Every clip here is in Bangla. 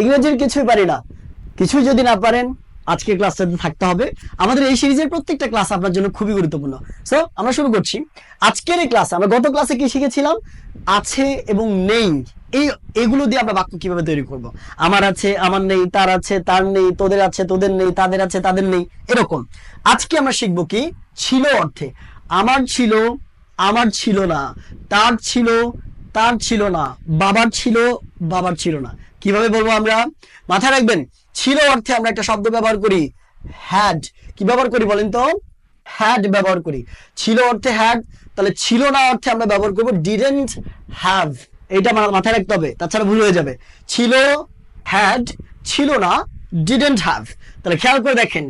ইংরেজির কিছুই পারি না, কিছুই যদি না পারেন আজকের ক্লাসটাতে থাকতে হবে। আমাদের এই সিরিজের প্রত্যেকটা ক্লাস আপনার জন্য খুবই গুরুত্বপূর্ণ। সো আমরা শুরু করছি আজকের এই ক্লাস। আমরা গত ক্লাসে কি শিখেছিলাম? আছে এবং নেই, এগুলো দিয়ে আমরা বাক্য কিভাবে তৈরি করব। আমার আছে, আমার নেই, তার আছে, তার নেই, তোদের আছে, তোদের নেই, তাদের আছে, তাদের নেই, এরকম। আজকে আমরা শিখবো কি ছিল অর্থে। আমার ছিল, আমার ছিল না, তার ছিল, তার ছিল না, বাবার ছিল, বাবার ছিল না। কিভাবে বলবো আমরা? মাথায় রাখবেন, ছিল অর্থে আমরা একটা শব্দ ব্যবহার করি, হ্যাড। কি ব্যবহার করি বলেন তো? হ্যাড ব্যবহার করি। ছিল অর্থে হ্যাড, তাহলে ছিল না অর্থে আমরা ব্যবহার করবো ডিডন্ট হ্যাভ। এটা মাথায় রাখতে হবে, তাছাড়া ভুল হয়ে যাবে। ছিল হ্যাড, ছিল না ডিডন্ট হ্যাভ। তাহলে খেয়াল করে দেখেন,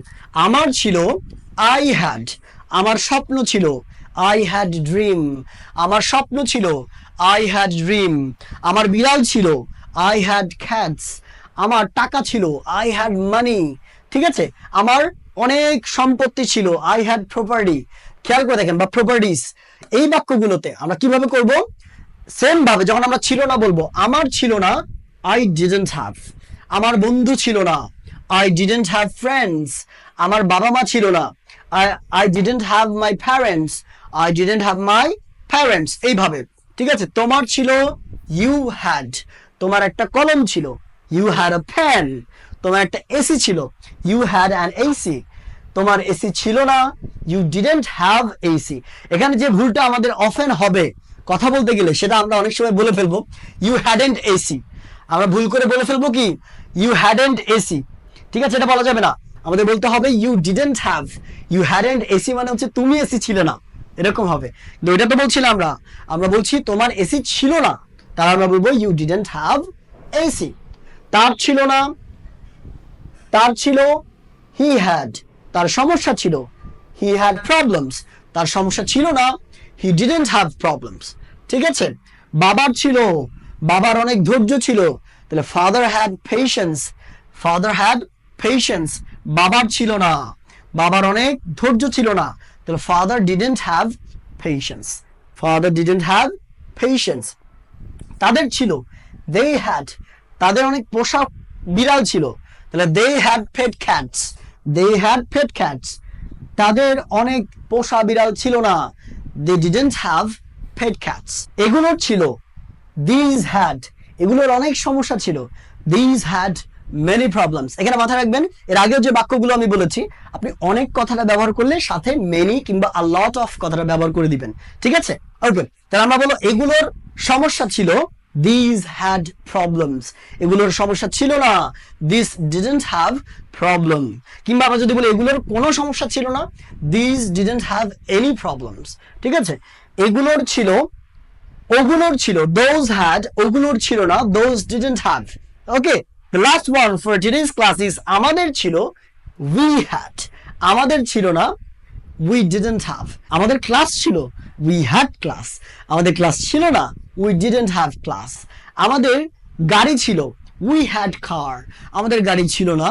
আমার ছিল আই হ্যাড, আমার স্বপ্ন ছিল আই হ্যাড ড্রিম, আমার স্বপ্ন ছিল আই হ্যাড ড্রিম, আমার বিড়াল ছিল আই হ্যাড ক্যাটস, আমার টাকা ছিল আই হ্যাড মানি। ঠিক আছে, আমার অনেক সম্পত্তি ছিল আই হ্যাড প্রপার্টি। খেয়াল করে দেখেন, বা প্রপার্টিস। এই বাক্যগুলোতে আমরা কিভাবে করব? সেম ভাবে যখন আমরা ছিল না বলবো, আমার ছিল না আই ডিডন্ট হ্যাভ, আমার বন্ধু ছিল না আই ডিডন্ট হ্যাভ ফ্রেন্ডস, আমার বাবা মা ছিল না I didn't have my parents, I didn't have my parents. এইভাবে। ঠিক আছে, তোমার ছিল ইউ হ্যাড, তোমার একটা কলম ছিল ইউ হ্যাড আ পেন, তোমার একটা এসি ছিল ইউ হ্যাড অ্যান এসি, তোমার এসি ছিল না ইউ ডিডন্ট হ্যাভ এসি। এখানে যে ভুলটা আমাদের অফেন হবে কথা বলতে গেলে, সেটা আমরা অনেক সময় বলে ফেলবো ইউ হ্যাডন্ট এসি। আমরা ভুল করে বলে ফেলবো কি ইউ হ্যাডন্ট এসি। ঠিক আছে, এটা বলা যাবে না, আমাদের বলতে হবে you didn't have. You hadn't AC মানে হচ্ছে তুমি এসি ছিল না, এরকম হবে। কিন্তু এটা তো বলছি না, আমরা বলছি তোমার এসি ছিল না, তার আমরা বলবো ইউ ডিডন্ট হ্যাভ এসি। তার ছিল না, তার ছিল হি হ্যাড, তার সমস্যা ছিল হি হ্যাড প্রবলেমস, তার সমস্যা ছিল না হি ডিডন্ট হ্যাভ প্রবলেমস। ঠিক আছে, বাবার ছিল, বাবার অনেক ধৈর্য ছিল, তাহলে father had patience, father had patience. বাবার ছিল না, বাবার অনেক ধৈর্য ছিল না, তাহলে father didn't have patience, father didn't have patience. তাদের ছিল দে হ্যাড, তাদের অনেক পোষা বিড়াল ছিল, তাহলে they had pet cats, they had pet cats. তাদের অনেক পোষা বিড়াল ছিল না, they didn't have pet cats. এগুলোর ছিল দিজ হ্যাড, এগুলোর অনেক সমস্যা ছিল দিজ হ্যাড মেনি প্রবলেমস। এখানে মাথায় রাখবেন, এর আগেও যে বাক্যগুলো আমি বলেছি, আপনি অনেক কথাটা ব্যবহার করলে সাথে মেনি কিংবা আ লট অফ কথাটা ব্যবহার করে দিবেন। ঠিক আছে, ওকে। তাহলে আমরা বলবো এগুলোর সমস্যা ছিল দিজ হ্যাড প্রবলেমস, এগুলোর সমস্যা ছিল না দিস ডিডন্ট হ্যাভ প্রবলেম। কিংবা আমরা যদি বলি এগুলোর কোনো সমস্যা ছিল না this didn't have any problems. ঠিক আছে, এগুলোর ছিল, ওগুলোর ছিল those had, ওগুলোর ছিল না those didn't have. Okay, the last one for today's class is আমাদের ছিল we had, আমাদের ছিল না we didn't have. আমাদের ক্লাস ছিল we had class, আমাদের ক্লাস ছিল না we didn't have class. আমাদের গাড়ি ছিল we had car, আমাদের গাড়ি ছিল না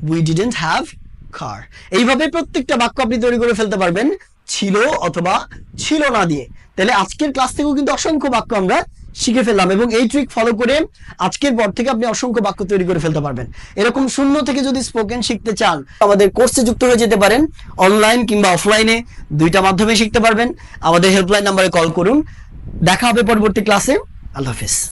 we didn't have car. এইভাবে প্রত্যেকটা বাক্য আপনি তৈরি করে ফেলতে পারবেন ছিল অথবা ছিল না দিয়ে। তাহলে আজকের ক্লাস থেকেও কিন্তু অসংখ্য বাক্য আমরা শিখে ফেললাম, এবং এই ট্রিক ফলো করে আজকের পর থেকে আপনি অসংখ্য বাক্য তৈরি করে ফেলতে পারবেন। এরকম শূন্য থেকে যদি স্পোকেন শিখতে চান, আমাদের কোর্সে যুক্ত হয়ে যেতে পারেন। অনলাইন কিংবা অফলাইনে দুইটা মাধ্যমে শিখতে পারবেন। আমাদের হেল্পলাইন নাম্বারে কল করুন। দেখা হবে পরবর্তী ক্লাসে। আল্লাহ হাফেজ।